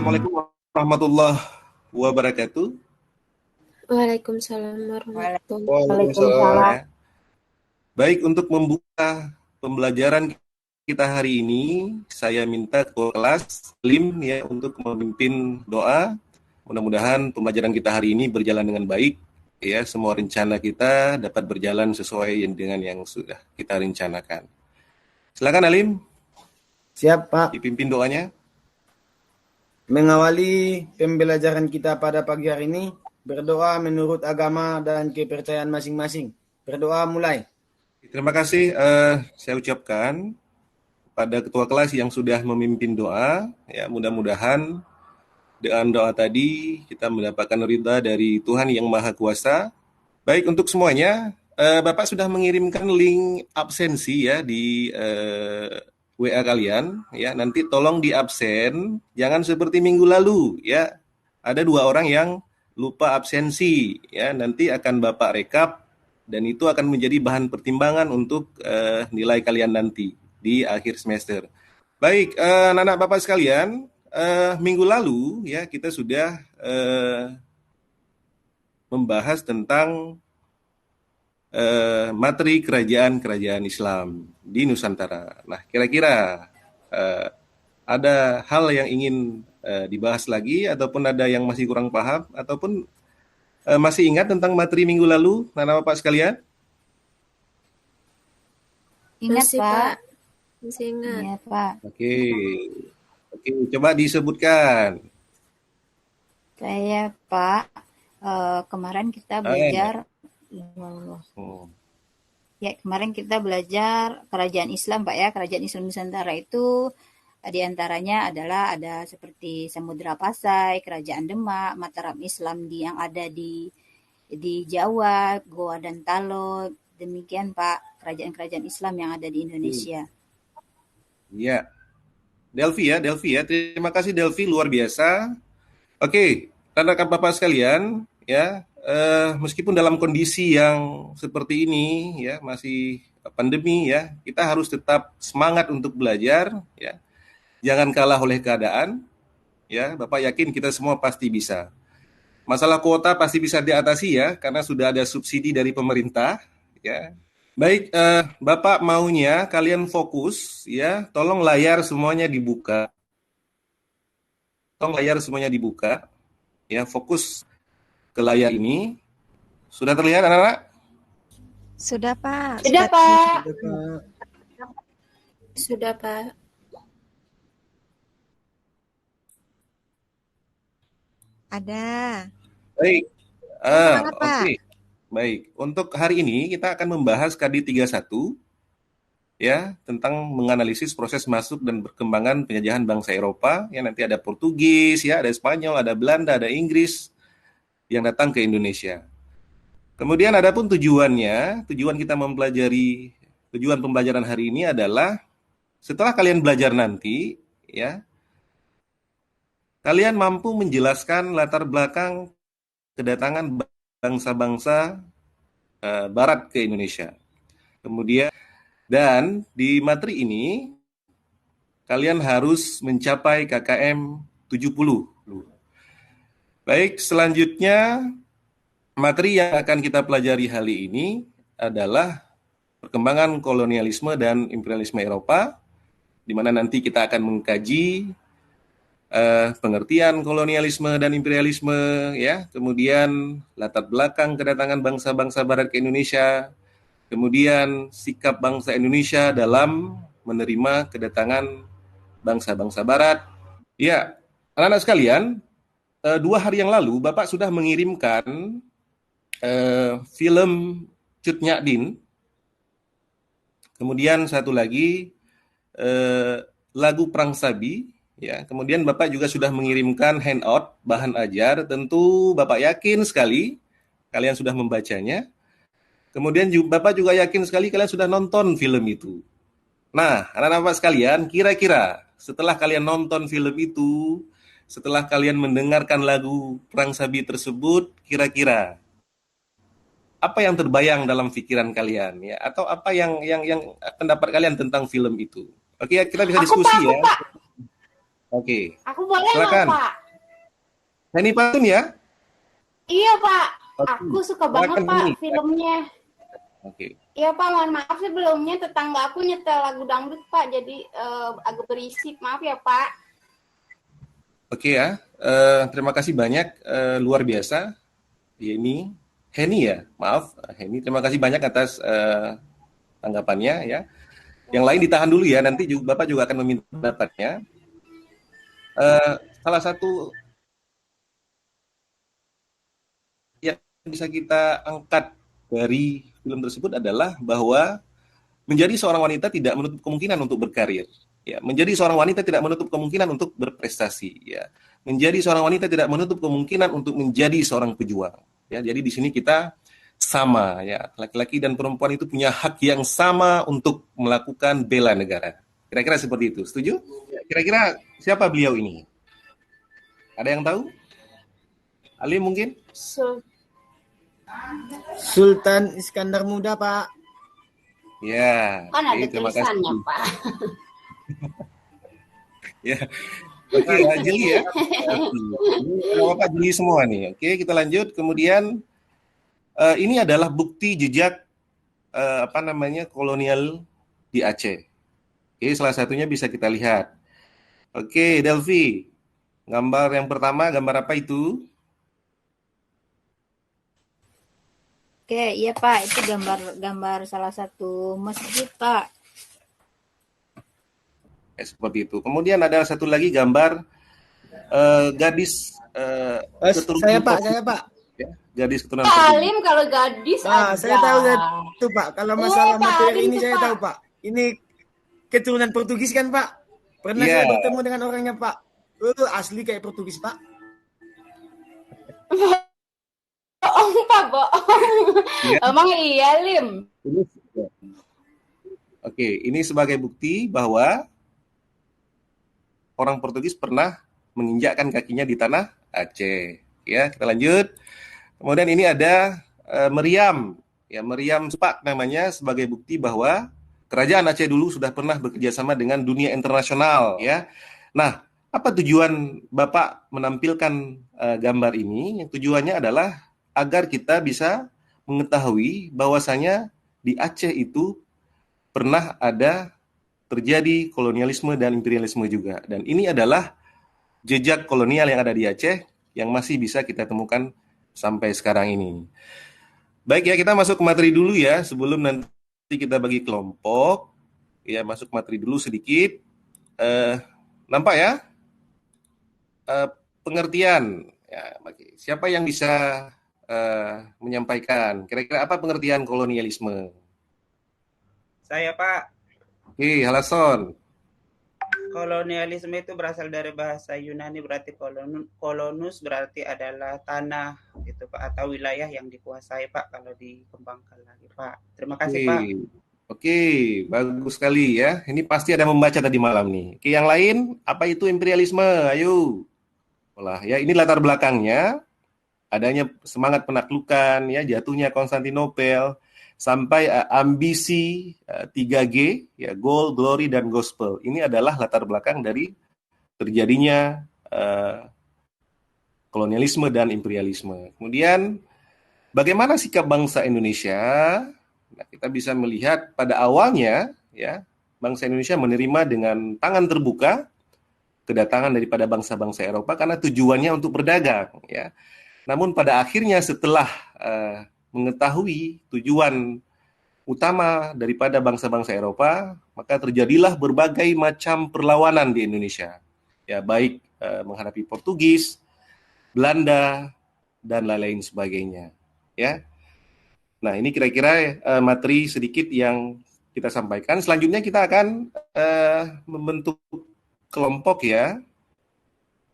Assalamualaikum warahmatullahi wabarakatuh. Waalaikumsalam warahmatullahi Waalaikumsalam. Waalaikumsalam. Ya. Baik, untuk membuka pembelajaran kita hari ini, saya minta ketua kelas Lim ya untuk memimpin doa. Mudah-mudahan pembelajaran kita hari ini berjalan dengan baik. Ya, semua rencana kita dapat berjalan sesuai dengan yang sudah kita rencanakan. Silakan Alim, Siap, Pak. dipimpin doanya. Mengawali pembelajaran kita pada pagi hari ini, berdoa menurut agama dan kepercayaan masing-masing. Berdoa mulai. Terima kasih saya ucapkan pada ketua kelas yang sudah memimpin doa. Ya, mudah-mudahan dengan doa tadi kita mendapatkan ridha dari Tuhan yang Maha Kuasa. Baik, untuk semuanya, Bapak sudah mengirimkan link absensi ya di WA kalian ya. Nanti tolong di absen, jangan seperti minggu lalu ya. Ada 2 orang yang lupa absensi ya. Nanti akan Bapak rekap dan itu akan menjadi bahan pertimbangan untuk nilai kalian nanti di akhir semester. Baik, anak-anak Bapak sekalian, minggu lalu ya kita sudah membahas tentang materi kerajaan-kerajaan Islam di Nusantara. Nah, kira-kira ada hal yang ingin dibahas lagi ataupun ada yang masih kurang paham ataupun masih ingat tentang materi minggu lalu, anak Bapak sekalian? Ingat, Masih, Pak. Pak. Masih ingat. Ingat, Pak. Oke, coba disebutkan. Saya, Pak, kemarin kita belajar kemarin kita belajar kerajaan Islam, Pak ya. Kerajaan Islam Nusantara itu diantaranya adalah ada seperti Samudra Pasai, Kerajaan Demak, Mataram Islam yang ada di Jawa, Goa dan Talo. Demikian, Pak, kerajaan-kerajaan Islam yang ada di Indonesia. Ya, Delvi ya. Terima kasih Delvi, luar biasa. Oke, rekan-rekan Bapak sekalian, ya, meskipun dalam kondisi yang seperti ini, ya, masih pandemi, ya, kita harus tetap semangat untuk belajar, ya. Jangan kalah oleh keadaan, ya. Bapak yakin kita semua pasti bisa. Masalah kuota pasti bisa diatasi ya, karena sudah ada subsidi dari pemerintah, ya. Baik, Bapak maunya kalian fokus, ya. Tolong layar semuanya dibuka. Ya, fokus ke layar ini. Sudah terlihat anak-anak? Sudah, Pak. Sudah, Pak. Sudah, Pak. Ada. Baik. Semangat, Pak. Oke. Baik. Untuk hari ini kita akan membahas KD 31 ya, tentang menganalisis proses masuk dan perkembangan penjajahan bangsa Eropa. Ya, nanti ada Portugis, ya, ada Spanyol, ada Belanda, ada Inggris yang datang ke Indonesia. Kemudian adapun tujuan pembelajaran hari ini adalah setelah kalian belajar nanti, ya, kalian mampu menjelaskan latar belakang kedatangan bangsa-bangsa Barat ke Indonesia. Kemudian dan di materi ini kalian harus mencapai KKM 70. Baik, selanjutnya materi yang akan kita pelajari hari ini adalah perkembangan kolonialisme dan imperialisme Eropa, di mana nanti kita akan mengkaji pengertian kolonialisme dan imperialisme, ya, kemudian latar belakang kedatangan bangsa-bangsa Barat ke Indonesia, kemudian sikap bangsa Indonesia dalam menerima kedatangan bangsa-bangsa Barat. Ya, anak-anak sekalian, 2 hari yang lalu Bapak sudah mengirimkan film Cut Nyak Din, kemudian satu lagi lagu Perang Sabi, ya. Kemudian Bapak juga sudah mengirimkan handout bahan ajar. Tentu Bapak yakin sekali kalian sudah membacanya. Kemudian Bapak juga yakin sekali kalian sudah nonton film itu. Nah, anak-anak Bapak sekalian, kira-kira setelah kalian nonton film itu, setelah kalian mendengarkan lagu Perang Sabi tersebut, kira-kira apa yang terbayang dalam pikiran kalian, ya, atau apa yang pendapat kalian tentang film itu? Oke, kita bisa diskusi ya. Oke, Aku boleh nggak, silakan. Pak? Henny Patun ya? Iya, Pak. Oke, Aku suka banget, silakan Pak, Henny. filmnya. Oke. Iya, Pak. Mohon maaf sebelumnya tetangga aku nyetel lagu dangdut, Pak. Jadi agak berisik. Maaf ya, Pak. Oke ya. Terima kasih banyak, luar biasa. Ini Henny ya, maaf Henny. Terima kasih banyak atas tanggapannya ya. Yang lain ditahan dulu ya. Nanti juga, Bapak juga akan meminta pendapatnya. Salah satu yang bisa kita angkat dari film tersebut adalah bahwa menjadi seorang wanita tidak menutup kemungkinan untuk berkarir. Ya, menjadi seorang wanita tidak menutup kemungkinan untuk berprestasi. Ya, menjadi seorang wanita tidak menutup kemungkinan untuk menjadi seorang pejuang. Ya, jadi di sini kita sama ya, laki-laki dan perempuan itu punya hak yang sama untuk melakukan bela negara. Kira-kira seperti itu. Setuju? Kira-kira siapa beliau ini? Ada yang tahu? Ali mungkin? Sultan Iskandar Muda, Pak. Ya, Kan ada terima kasih. tulisannya, Pak. Ya, oke ya, jeli ya. Ini Bapak jeli semua nih. Oke, kita lanjut. Kemudian ini adalah bukti jejak kolonial di Aceh. Oke, salah satunya bisa kita lihat. Oke, Delvi. Gambar yang pertama, gambar apa itu? Oke, iya Pak, itu gambar salah satu masjid Pak. Seperti itu. Kemudian ada satu lagi gambar gadis Saya, Pak. ya, gadis keturunan Pak Portugis. Alim kalau gadis ada. Saya tahu itu, Pak. Kalau masalah Pak materi Alim ini tuh, saya Pak. tahu, Pak. Ini keturunan Portugis kan, Pak? Pernah Iya. saya bertemu dengan orangnya, Pak. Asli kayak Portugis, Pak. Bohong, Pak, bohong. Iya. Emang iya, Lim? Oke, ini sebagai bukti bahwa orang Portugis pernah menginjakkan kakinya di tanah Aceh. Ya, kita lanjut. Kemudian ini ada Meriam, ya Meriam Sepak namanya, sebagai bukti bahwa kerajaan Aceh dulu sudah pernah bekerja sama dengan dunia internasional. Ya, nah apa tujuan Bapak menampilkan gambar ini? Yang tujuannya adalah agar kita bisa mengetahui bahwasanya di Aceh itu pernah ada terjadi kolonialisme dan imperialisme juga. Dan ini adalah jejak kolonial yang ada di Aceh yang masih bisa kita temukan sampai sekarang ini. Baik ya, kita masuk ke materi dulu ya, sebelum nanti kita bagi kelompok. Ya, masuk materi dulu sedikit. Nampak ya? Pengertian. Ya, siapa yang bisa menyampaikan? Kira-kira apa pengertian kolonialisme? Saya, Pak. Oke, Halason. Kolonialisme itu berasal dari bahasa Yunani, berarti kolonus berarti adalah tanah gitu Pak, atau wilayah yang dikuasai Pak kalau dikembangkan lagi Pak. Terima kasih Pak. Oke, bagus sekali ya. Ini pasti ada membaca tadi malam nih. Oke, yang lain apa itu imperialisme? Ayo. Olah ya, ini latar belakangnya. Adanya semangat penaklukan ya, jatuhnya Konstantinopel sampai ambisi 3G ya, gold, glory dan gospel. Ini adalah latar belakang dari terjadinya kolonialisme dan imperialisme. Kemudian bagaimana sikap bangsa Indonesia? Nah, kita bisa melihat pada awalnya ya, bangsa Indonesia menerima dengan tangan terbuka kedatangan daripada bangsa-bangsa Eropa karena tujuannya untuk berdagang ya. Namun pada akhirnya setelah mengetahui tujuan utama daripada bangsa-bangsa Eropa, maka terjadilah berbagai macam perlawanan di Indonesia. Ya, baik menghadapi Portugis, Belanda, dan lain-lain sebagainya. Ya. Nah, ini kira-kira materi sedikit yang kita sampaikan. Selanjutnya kita akan membentuk kelompok ya.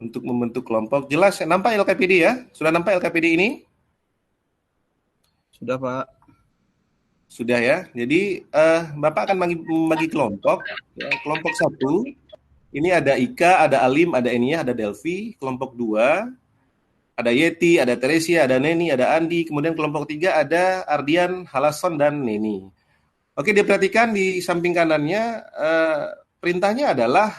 Untuk membentuk kelompok. Jelas nampak LKPD ya? Sudah nampak LKPD ini? Sudah, Pak. Sudah ya. Jadi Bapak akan membagi kelompok. Ya. Kelompok 1, ini ada Ika, ada Alim, ada Enia, ada Delvi. Kelompok 2, ada Yeti, ada Teresia, ada Neni, ada Andi. Kemudian kelompok 3 ada Ardian, Halason, dan Neni. Oke, diperhatikan di samping kanannya, perintahnya adalah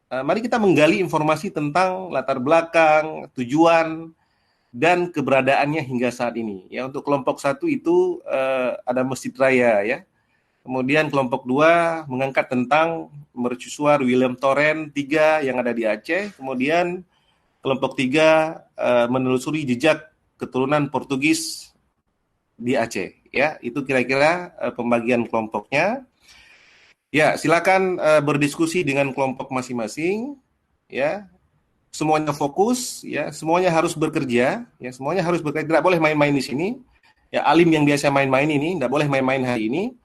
mari kita menggali informasi tentang latar belakang, tujuan, dan keberadaannya hingga saat ini. Ya, untuk kelompok 1 itu ada Masjid Raya ya. Kemudian kelompok 2 mengangkat tentang mercusuar William Torrens III yang ada di Aceh. Kemudian kelompok 3 menelusuri jejak keturunan Portugis di Aceh. Ya, itu kira-kira pembagian kelompoknya. Ya, silakan berdiskusi dengan kelompok masing-masing. Ya, semuanya fokus. Ya, semuanya harus bekerja. Ya, semuanya harus bekerja. Tidak boleh main-main di sini. Ya, alim yang biasa main-main ini tidak boleh main-main hari ini.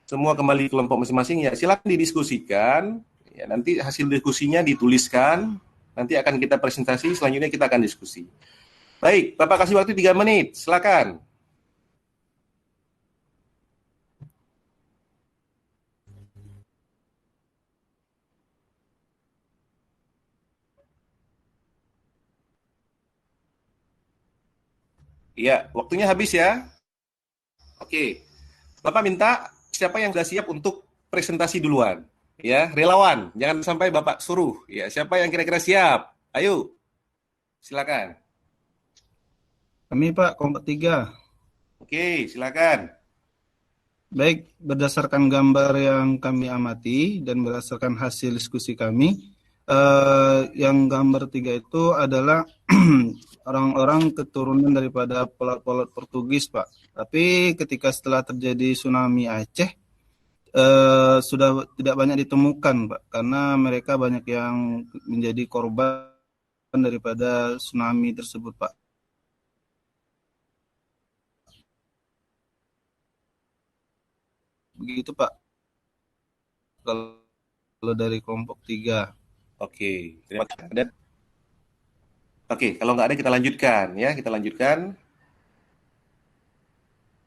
Semua kembali ke kelompok masing-masing. Ya, silakan didiskusikan. Ya, nanti hasil diskusinya dituliskan. Nanti akan kita presentasi. Selanjutnya kita akan diskusi. Baik, Bapak kasih waktu 3 menit. Silakan. Iya, waktunya habis ya. Oke. Bapak minta siapa yang sudah siap untuk presentasi duluan. Ya, relawan. Jangan sampai Bapak suruh. Ya, siapa yang kira-kira siap? Ayo. Silakan. Kami Pak, kelompok 3. Oke, silakan. Baik, berdasarkan gambar yang kami amati dan berdasarkan hasil diskusi kami, yang gambar 3 itu adalah orang-orang keturunan daripada pelaut-pelaut Portugis, Pak. Tapi ketika setelah terjadi tsunami Aceh, sudah tidak banyak ditemukan, Pak, karena mereka banyak yang menjadi korban daripada tsunami tersebut, Pak. Begitu, Pak, kalau dari kelompok 3. Oke, terima kasih. Oke, kalau nggak ada kita lanjutkan ya, kita lanjutkan.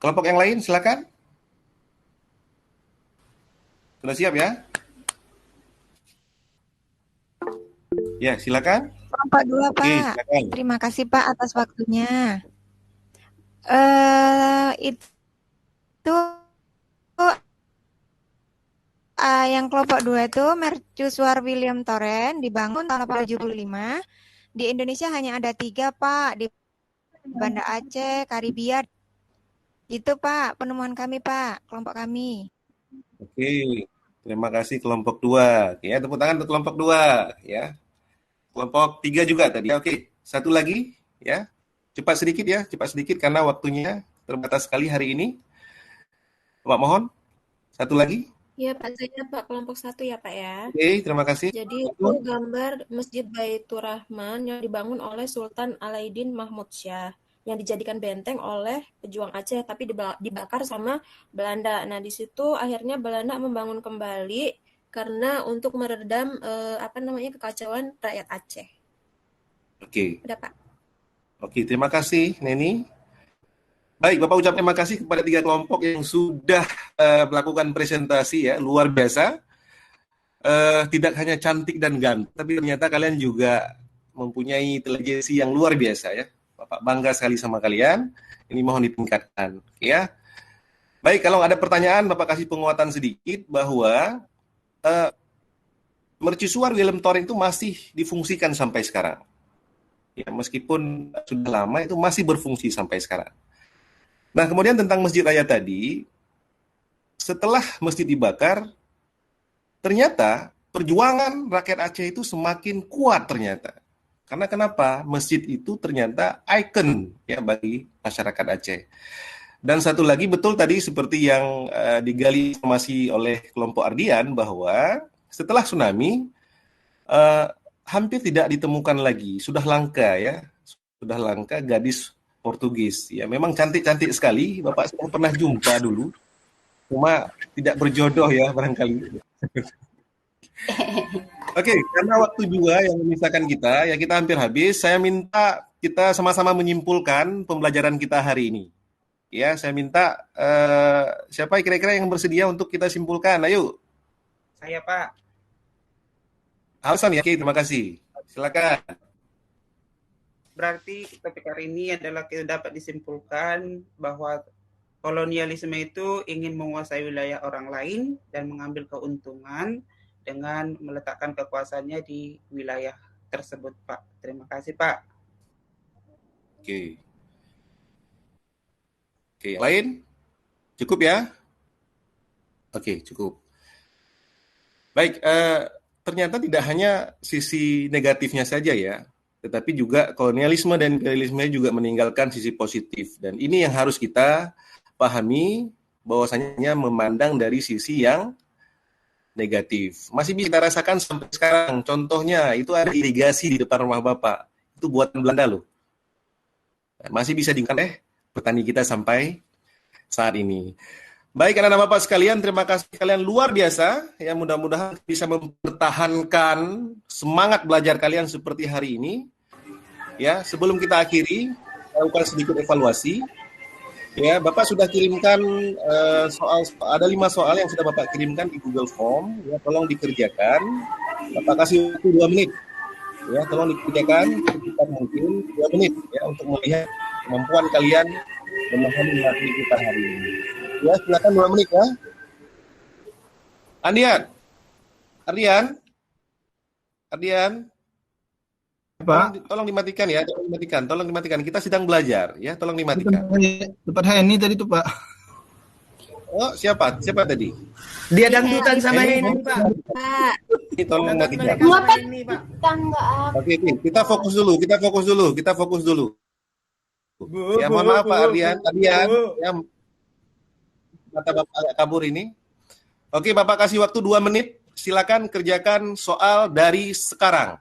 Kelompok yang lain silakan. Sudah siap ya? Ya, silakan. Kelompok 2, Oke, Pak. silakan. Terima kasih, Pak, atas waktunya. Itu yang kelompok 2 itu mercusuar William Torrens dibangun tahun 1875. Di Indonesia hanya ada 3, Pak. Di Banda Aceh, Karibia. Itu, Pak, penemuan kami, Pak. Kelompok kami. Oke, terima kasih kelompok 2. Ya, tepuk tangan untuk kelompok 2 ya. Kelompok 3 juga tadi. Oke, satu lagi ya. Cepat sedikit karena waktunya terbatas sekali hari ini. Bapak mohon, satu lagi. Iya Pak, saya Pak kelompok 1 ya Pak ya. Oke, terima kasih. Jadi itu gambar Masjid Baitur Rahman yang dibangun oleh Sultan Alauddin Mahmud Syah yang dijadikan benteng oleh pejuang Aceh tapi dibakar sama Belanda. Nah, di situ akhirnya Belanda membangun kembali karena untuk meredam kekacauan rakyat Aceh. Oke. Udah Pak. Oke, terima kasih Neni. Baik, Bapak ucap terima kasih kepada 3 kelompok yang sudah melakukan presentasi ya, luar biasa. Tidak hanya cantik dan ganteng, tapi ternyata kalian juga mempunyai intelijensi yang luar biasa ya. Bapak bangga sekali sama kalian. Ini mohon ditingkatkan, ya. Baik, kalau ada pertanyaan, Bapak kasih penguatan sedikit bahwa mercusuar William Torrens itu masih difungsikan sampai sekarang. Ya, meskipun sudah lama itu masih berfungsi sampai sekarang. Nah, kemudian tentang Masjid Raya tadi, setelah masjid dibakar, ternyata perjuangan rakyat Aceh itu semakin kuat ternyata. Karena kenapa? Masjid itu ternyata ikon ya bagi masyarakat Aceh. Dan satu lagi betul tadi seperti yang digali informasi oleh kelompok Ardian bahwa setelah tsunami hampir tidak ditemukan lagi, sudah langka gadis Portugis. Ya, memang cantik-cantik sekali. Bapak sudah pernah jumpa dulu. Cuma tidak berjodoh ya barangkali. Oke, karena waktu juga yang memisahkan kita, ya kita hampir habis. Saya minta kita sama-sama menyimpulkan pembelajaran kita hari ini. Ya, saya minta siapa kira-kira yang bersedia untuk kita simpulkan? Ayo. Saya Pak. Hasan ya, oke, terima kasih. Silakan. Berarti topik hari ini adalah kita dapat disimpulkan bahwa kolonialisme itu ingin menguasai wilayah orang lain dan mengambil keuntungan dengan meletakkan kekuasaannya di wilayah tersebut, Pak. Terima kasih, Pak. Oke. Oke, yang lain? Cukup ya? Oke, cukup. Baik, ternyata tidak hanya sisi negatifnya saja ya, tetapi juga kolonialisme dan imperialisme juga meninggalkan sisi positif. Dan ini yang harus kita pahami, bahwasanya memandang dari sisi yang negatif. Masih bisa kita rasakan sampai sekarang. Contohnya, itu ada irigasi di depan rumah Bapak. Itu buatan Belanda loh. Masih bisa diingat petani kita sampai saat ini. Baik, anak-anak Bapak sekalian, terima kasih kalian luar biasa. Ya, mudah-mudahan bisa mempertahankan semangat belajar kalian seperti hari ini. Ya, sebelum kita akhiri, lakukan sedikit evaluasi. Ya, Bapak sudah kirimkan ada 5 soal yang sudah Bapak kirimkan di Google Form. Ya, tolong dikerjakan. Bapak kasih waktu 2 menit. Ya, tolong dikerjakan sekitar mungkin 2 menit ya untuk melihat kemampuan kalian memahami materi kita hari ini. Ya, silakan 2 menit ya. Ardian, Pak. tolong dimatikan ya, tolong dimatikan. Kita sedang belajar ya, tolong dimatikan. Tempat Henny tadi tuh, Pak. Oh, siapa tadi? Dia dangdutan sama Henny, ini, Pak. Ini tolong dimatikan. Kenapa Ini, Pak. kita nggak Oke, kita fokus dulu. Ya, mohon maaf Pak Ardian, ya, mata Bapak agak kabur ini. Oke, Bapak kasih waktu 2 menit. Silakan kerjakan soal dari sekarang.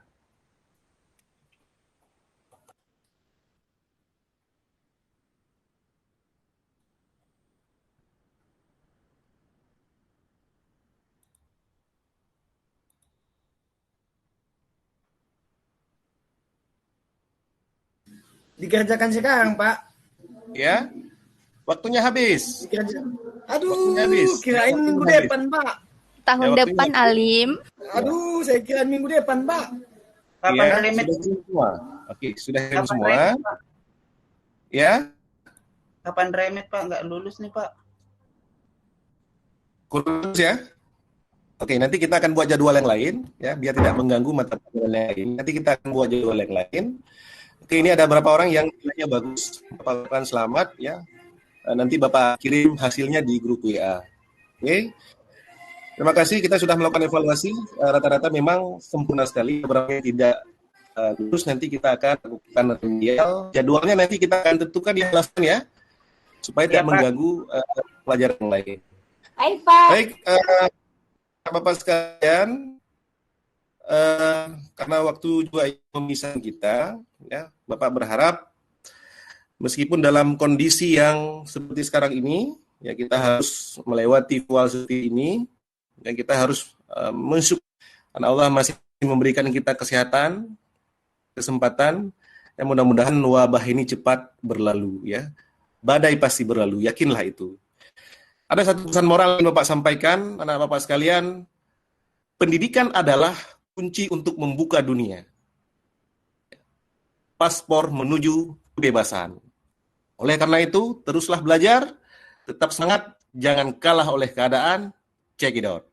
Dikerjakan sekarang, Pak. Ya, waktunya habis. Aduh, habis. kirain minggu Waktunya depan, Pak. Tahun Ya, depan, waktunya. Alim. Aduh, saya kirain minggu depan, Pak. Kapan Ya, remit? sudah kirim semua. Oke, sudah kirim Kapan semua. remit, Pak? Ya, Kapan remit, Pak? Nggak lulus nih, Pak. kurus ya. Oke, nanti kita akan buat jadwal yang lain ya, biar tidak mengganggu mata pelajaran yang lain. Nanti kita akan buat jadwal yang lain. Oke, ini ada beberapa orang yang nilainya bagus. Bapak ucapkan selamat ya. Nanti Bapak kirim hasilnya di grup WA. Oke. Terima kasih, kita sudah melakukan evaluasi. Rata-rata memang sempurna sekali. Beberapa yang tidak lulus, nanti kita akan lakukan remedial. Jadwalnya nanti kita akan tentukan di kelas ya, supaya tidak Pak. mengganggu pelajaran yang lain. Baik, Pak. Baik, Bapak sekalian, karena waktu juga memisahkan kita, ya, Bapak berharap meskipun dalam kondisi yang seperti sekarang ini, ya kita harus melewati virtual seperti ini, dan kita harus mensyukur karena Allah masih memberikan kita kesehatan, kesempatan, yang mudah-mudahan wabah ini cepat berlalu, ya. Badai pasti berlalu, yakinlah itu. Ada satu pesan moral yang Bapak sampaikan, anak Bapak sekalian, pendidikan adalah kunci untuk membuka dunia. Paspor menuju kebebasan. Oleh karena itu, teruslah belajar, tetap semangat, jangan kalah oleh keadaan, check it out.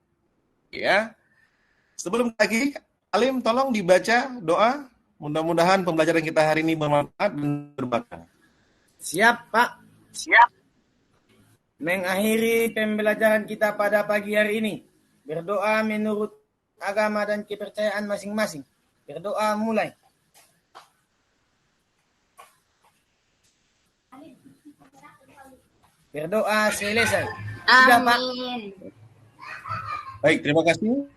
Ya. Sebelum lagi, Alim tolong dibaca doa, mudah-mudahan pembelajaran kita hari ini bermanfaat dan berbarokah. Siap, Pak. Siap. Mengakhiri pembelajaran kita pada pagi hari ini. Berdoa menurut agama dan kepercayaan masing-masing. Berdoa mulai. Berdoa selesai. Sudah, Pak. Amin. Baik, terima kasih.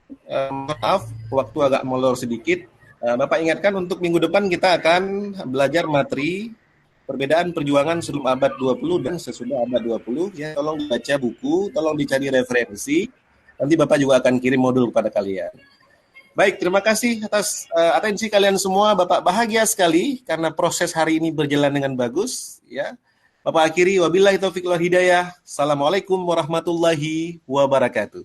Maaf, waktu agak molor sedikit. Bapak ingatkan untuk minggu depan kita akan belajar materi perbedaan perjuangan sebelum abad 20 dan sesudah abad 20. Ya, tolong baca buku, tolong dicari referensi. Nanti Bapak juga akan kirim modul kepada kalian. Baik, terima kasih atas atensi kalian semua. Bapak bahagia sekali karena proses hari ini berjalan dengan bagus. Ya, Bapak akhiri, wabillahi taufiq wal hidayah. Assalamualaikum warahmatullahi wabarakatuh.